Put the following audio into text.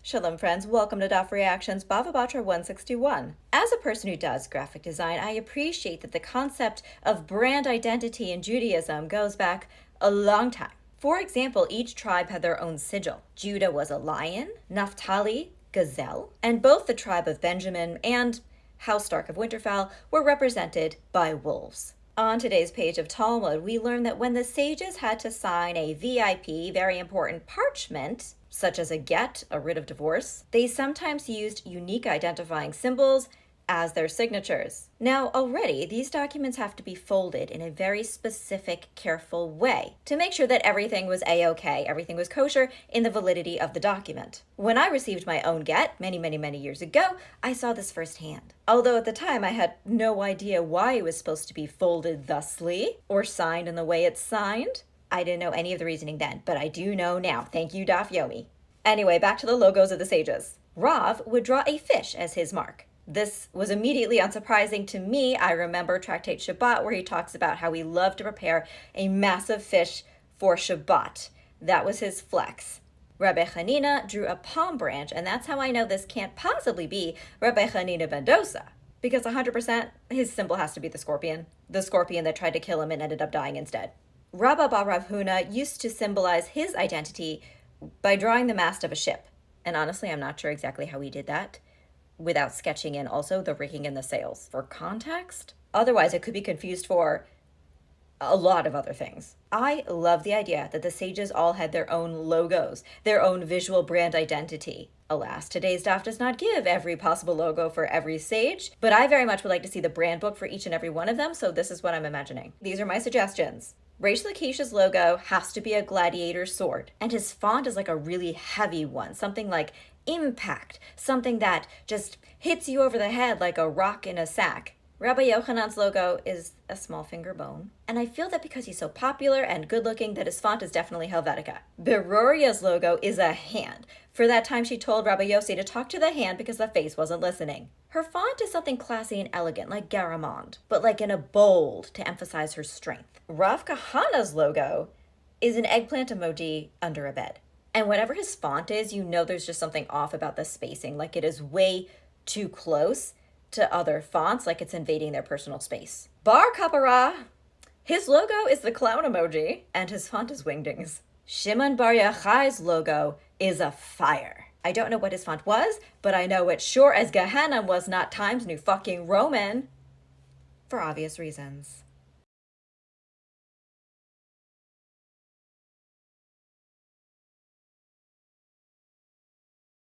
Shalom friends, welcome to Daf Reactions, Bava Batra 161. As a person who does graphic design, I appreciate that the concept of brand identity in Judaism goes back a long time. For example, each tribe had their own sigil. Judah was a lion, Naphtali, gazelle, and both the tribe of Benjamin and House Stark of Winterfell were represented by wolves. On today's page of Talmud, we learn that when the sages had to sign a VIP, very important parchment, such as a get, a writ of divorce, they sometimes used unique identifying symbols as their signatures. Now, already, these documents have to be folded in a very specific, careful way to make sure that everything was a-okay, everything was kosher in the validity of the document. When I received my own get many years ago, I saw this firsthand. Although at the time I had no idea why it was supposed to be folded thusly or signed in the way it's signed. I didn't know any of the reasoning then, but I do know now. Thank you, Daf Yomi. Anyway, back to the logos of the sages. Rav would draw a fish as his mark. This was immediately unsurprising to me. I remember Tractate Shabbat, where he talks about how he loved to prepare a massive fish for Shabbat. That was his flex. Rabbi Hanina drew a palm branch, and that's how I know this can't possibly be Rabbi Hanina ben Dosa, because 100% his symbol has to be the scorpion that tried to kill him and ended up dying instead. Rabba bar Rav Huna used to symbolize his identity by drawing the mast of a ship. And honestly, I'm not sure exactly how he did that without sketching in also the rigging and the sails for context. Otherwise, it could be confused for a lot of other things. I love the idea that the sages all had their own logos, their own visual brand identity. Alas, today's daf does not give every possible logo for every sage, but I very much would like to see the brand book for each and every one of them, so this is what I'm imagining. These are my suggestions. Reish Lakish's logo has to be a gladiator sword, and his font is like a really heavy one, something like impact, something that just hits you over the head like a rock in a sack. Rabbi Yochanan's logo is a small finger bone, and I feel that because he's so popular and good-looking that his font is definitely Helvetica. Beroria's logo is a hand. For that time she told Rabbi Yossi to talk to the hand because the face wasn't listening. Her font is something classy and elegant, like Garamond, but like in a bold to emphasize her strength. Rav Kahana's logo is an eggplant emoji under a bed. And whatever his font is, you know there's just something off about the spacing, like it is way too close to other fonts, like it's invading their personal space. Bar Kapara, his logo is the clown emoji, and his font is Wingdings. Shimon Bar Yochai's logo is a fire. I don't know what his font was, but I know it sure as Gehenna was not Times New fucking Roman, for obvious reasons.